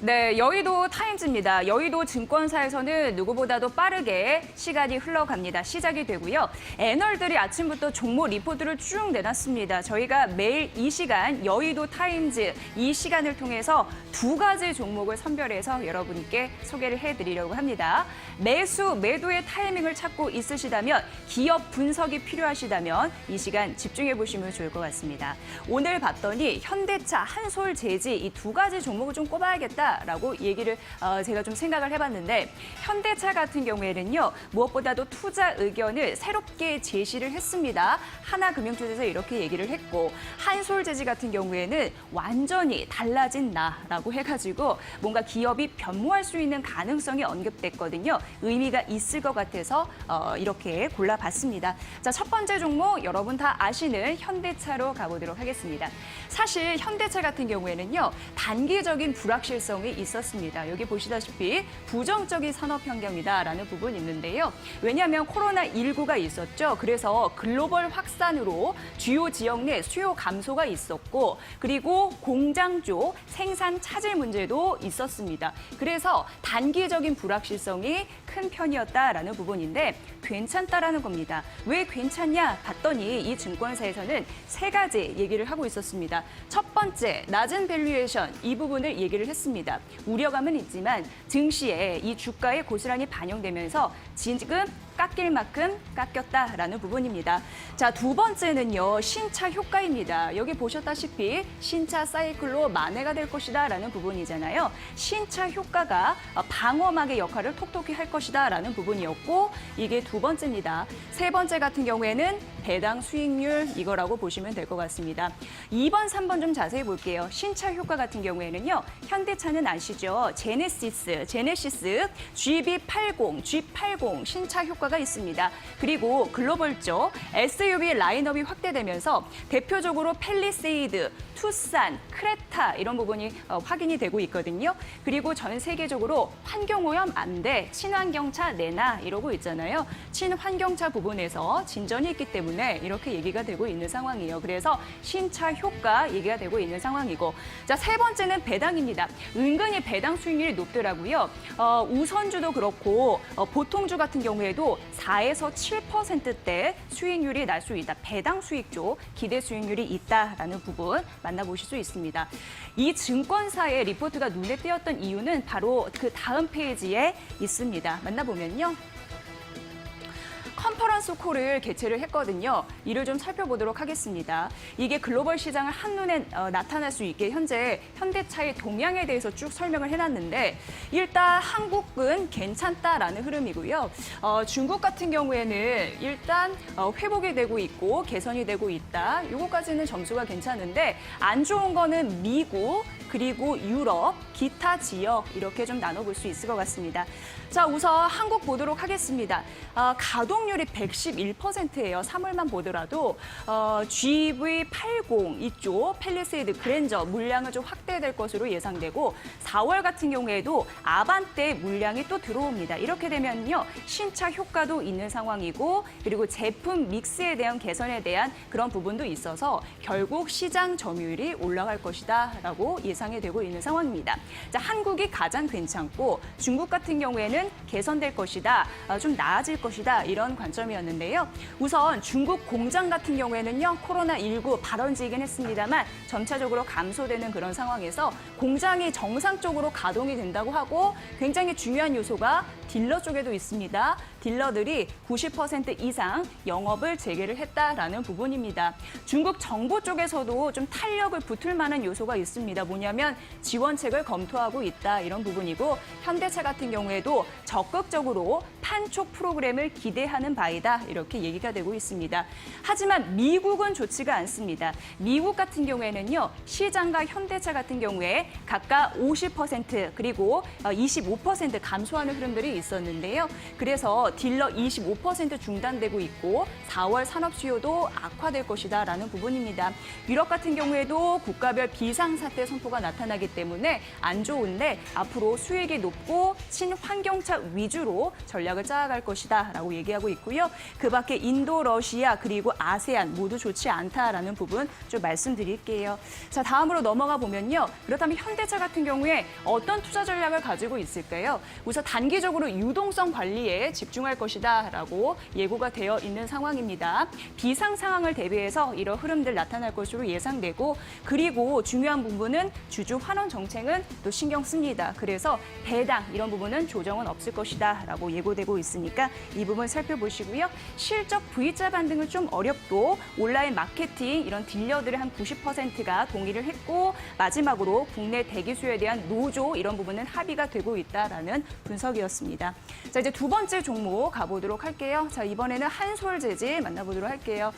네, 여의도 타임즈입니다. 여의도 증권사에서는 누구보다도 빠르게 시간이 흘러갑니다. 시작이 되고요. 애널들이 아침부터 종목 리포트를 쭉 내놨습니다. 저희가 매일 이 시간 여의도 타임즈 이 시간을 통해서 두 가지 종목을 선별해서 여러분께 소개를 해드리려고 합니다. 매수, 매도의 타이밍을 찾고 있으시다면, 기업 분석이 필요하시다면 이 시간 집중해 보시면 좋을 것 같습니다. 오늘 봤더니 현대차, 한솔재지 이 두 가지 종목을 좀 꼽아야겠다라고 얘기를 제가 좀 생각을 해봤는데, 현대차 같은 경우에는요, 무엇보다도 투자 의견을 새롭게 제시를 했습니다. 하나금융투자에서 이렇게 얘기를 했고, 한솔재지 같은 경우에는 완전히 달라진 나라고 해가지고 뭔가 기업이 변모할 수 있는 가능성이 언급됐거든요. 의미가 있을 것 같아서 이렇게 골라봤습니다. 자, 첫 번째 종목 여러분 다 아시는 현대차로 가보도록 하겠습니다. 사실 현대차 같은 경우에는요, 단기적인 불확실성이 있었습니다. 여기 보시다시피 부정적인 산업 환경이다라는 부분이 있는데요. 왜냐하면 코로나19가 있었죠. 그래서 글로벌 확산으로 주요 지역 내 수요 감소가 있었고, 그리고 공장조 생산 차질 문제도 있었습니다. 그래서 단기적인 불확실성이 큰 편이었다라는 부분인데 괜찮다라는 겁니다. 왜 괜찮냐 봤더니 이 증권사에서는 세 가지 얘기를 하고 있었습니다. 첫 번째, 낮은 밸류에이션 이 부분을 얘기를 했습니다. 우려감은 있지만 증시에 이 주가에 고스란히 반영되면서 지금 깎일 만큼 깎였다라는 부분입니다. 자, 두 번째는요, 신차 효과입니다. 여기 보셨다시피 신차 사이클로 만회가 될 것이다라는 부분이잖아요. 신차 효과가 방어막의 역할을 톡톡히 할 것이다라는 부분이었고, 이게 두 번째입니다. 세 번째 같은 경우에는 배당 수익률 이거라고 보시면 될 것 같습니다. 2번, 3번 좀 자세히 볼게요. 신차 효과 같은 경우에는요, 현대차는 아시죠? 제네시스, GB80, G80 신차 효과가 있습니다. 그리고 글로벌죠. SUV 라인업이 확대되면서 대표적으로 팰리세이드, 투싼, 크레타 이런 부분이 확인이 되고 있거든요. 그리고 전 세계적으로 환경오염 안 돼, 친환경차 내놔 이러고 있잖아요. 친환경차 부분에서 진전이 있기 때문에 이렇게 얘기가 되고 있는 상황이에요. 그래서 신차 효과 얘기가 되고 있는 상황이고, 자, 세 번째는 배당입니다. 은근히 배당 수익률이 높더라고요. 우선주도 그렇고 보통주 같은 경우에도 4에서 7%대 수익률이 날 수 있다. 배당 수익조 기대 수익률이 있다라는 부분 만나보실 수 있습니다. 이 증권사의 리포트가 눈에 띄었던 이유는 바로 그 다음 페이지에 있습니다. 만나보면요. 컨퍼런스 콜을 개최를 했거든요. 이를 좀 살펴보도록 하겠습니다. 이게 글로벌 시장을 한눈에 나타날 수 있게 현재 현대차의 동향에 대해서 쭉 설명을 해놨는데, 일단 한국은 괜찮다라는 흐름이고요. 중국 같은 경우에는 일단 회복이 되고 있고 개선이 되고 있다. 이거까지는 점수가 괜찮은데, 안 좋은 거는 미국, 그리고 유럽, 기타 지역 이렇게 좀 나눠볼 수 있을 것 같습니다. 자, 우선 한국 보도록 하겠습니다. 가동률이 111%예요. 3월만 보더라도 GV80 이쪽 팰리세이드, 그랜저 물량은 좀 확대될 것으로 예상되고, 4월 같은 경우에도 아반떼 물량이 또 들어옵니다. 이렇게 되면요, 신차 효과도 있는 상황이고, 그리고 제품 믹스에 대한 개선에 대한 그런 부분도 있어서 결국 시장 점유율이 올라갈 것이다라고 예상이 되고 있는 상황입니다. 자, 한국이 가장 괜찮고 중국 같은 경우에는 개선될 것이다, 좀 나아질 것이다 이런 관점이었는데요. 우선 중국 공장 같은 경우에는요, 코로나19 발원지이긴 했습니다만 점차적으로 감소되는 그런 상황에서 공장이 정상적으로 가동이 된다고 하고, 굉장히 중요한 요소가 딜러 쪽에도 있습니다. 딜러들이 90% 이상 영업을 재개를 했다라는 부분입니다. 중국 정부 쪽에서도 좀 탄력을 붙을 만한 요소가 있습니다. 뭐냐면 지원책을 검토하고 있다 이런 부분이고, 현대차 같은 경우에도 적극적으로 판촉 프로그램을 기대하는 바이다 이렇게 얘기가 되고 있습니다. 하지만 미국은 좋지가 않습니다. 미국 같은 경우에는요, 시장과 현대차 같은 경우에 각각 50% 그리고 25% 감소하는 흐름들이 있었는데요. 그래서 딜러 25% 중단되고 있고 4월 산업 수요도 악화될 것이다라는 부분입니다. 유럽 같은 경우에도 국가별 비상사태 선포가 우려가 나타나기 때문에 안 좋은데 앞으로 수익이 높고 친환경차 위주로 전략을 짜갈 것이다라고 얘기하고 있고요. 그 밖에 인도, 러시아 그리고 아세안 모두 좋지 않다라는 부분 좀 말씀드릴게요. 자, 다음으로 넘어가 보면요. 그렇다면 현대차 같은 경우에 어떤 투자 전략을 가지고 있을까요? 우선 단기적으로 유동성 관리에 집중할 것이다라고 예고가 되어 있는 상황입니다. 비상 상황을 대비해서 이런 흐름들 나타날 것으로 예상되고 그리고 중요한 부분은 주주 환원 정책은 또 신경 씁니다. 그래서 배당 이런 부분은 조정은 없을 것이다라고 예고되고 있으니까 이 부분 살펴보시고요. 실적 V자 반등은 좀 어렵고 온라인 마케팅 이런 딜러들의 한 90%가 동의를 했고 마지막으로 국내 대기 수요에 대한 노조 이런 부분은 합의가 되고 있다라는 분석이었습니다. 자, 이제 두 번째 종목 가보도록 할게요. 자, 이번에는 한솔재질 만나보도록 할게요.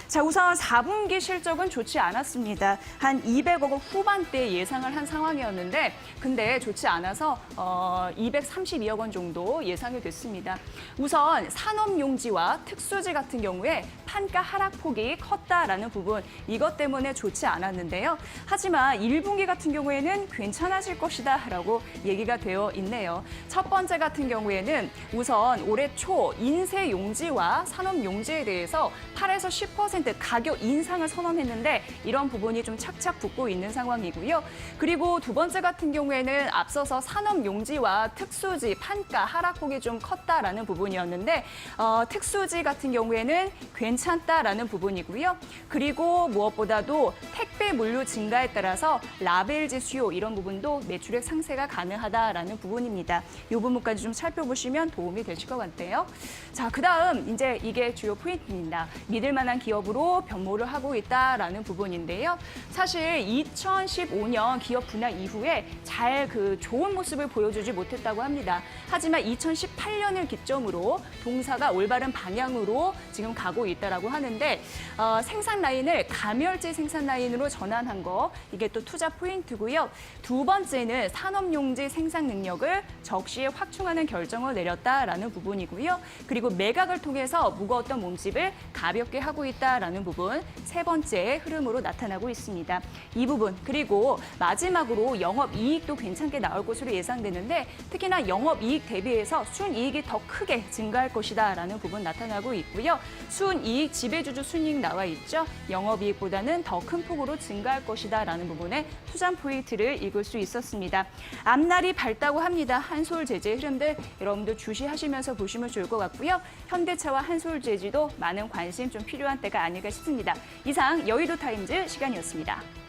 자, 우선 4분기 실적은 좋지 않았습니다. 한 200억 원 후반대 예상을 한 상황이었는데 근데 좋지 않아서 232억 원 정도 예상이 됐습니다. 우선 산업용지와 특수지 같은 경우에 판가 하락폭이 컸다라는 부분 이것 때문에 좋지 않았는데요. 하지만 1분기 같은 경우에는 괜찮아질 것이다라고 얘기가 되어 있네요. 첫 번째 같은 경우에는 우선 올해 초 인쇄용지와 산업용지에 대해서 8에서 10% 가격 인상을 선언했는데 이런 부분이 좀 착착 붙고 있는 상황이고요. 그리고 두 번째 같은 경우에는 앞서서 산업용지와 특수지 판가 하락폭이 좀 컸다라는 부분이었는데 특수지 같은 경우에는 괜찮다라는 부분이고요. 그리고 무엇보다도 택배 물류 증가에 따라서 라벨지 수요 이런 부분도 매출액 상세가 가능하다라는 부분입니다. 이 부분까지 좀 살펴보시면 도움이 되실 것 같아요. 자, 그다음 이제 이게 주요 포인트입니다. 믿을 만한 기업으로 변모를 하고 있다라는 부분인데요. 사실 2015년 기업 분할 이후에 잘 좋은 모습을 보여주지 못했다고 합니다. 하지만 2018년을 기점으로 동사가 올바른 방향으로 지금 가고 있다라고 하는데 생산 라인을 가멸제 생산 라인으로 전환한 거 이게 또 투자 포인트고요. 두 번째는 산업용지 생산 능력을 적시에 확충하는 결정을 내렸다라는 부분이고요. 그리고 매각을 통해서 무거웠던 몸집을 가볍게 하고 있다라는 부분 세 번째 흐름으로 나타나고 있습니다. 이 부분 그리고 마지막으로 영업이익도 괜찮게 나올 것으로 예상되는데 특히나 영업이익 대비해서 순이익이 더 크게 증가할 것이다라는 부분 나타나고 있고요. 순이익 지배주주 순이익 나와 있죠. 영업이익보다는 더 큰 폭으로 증가할 것이다라는 부분에 투자 포인트를 읽을 수 있었습니다. 앞날이 밝다고 합니다. 한솔재재 흐름들 여러분들 주시하시면서 보시면 좋을 것 같고요. 현대차와 한솔재지도 많은 관심 좀 필요한 때가 아닐까 싶습니다. 이상 여의도 타임즈 시간이었습니다.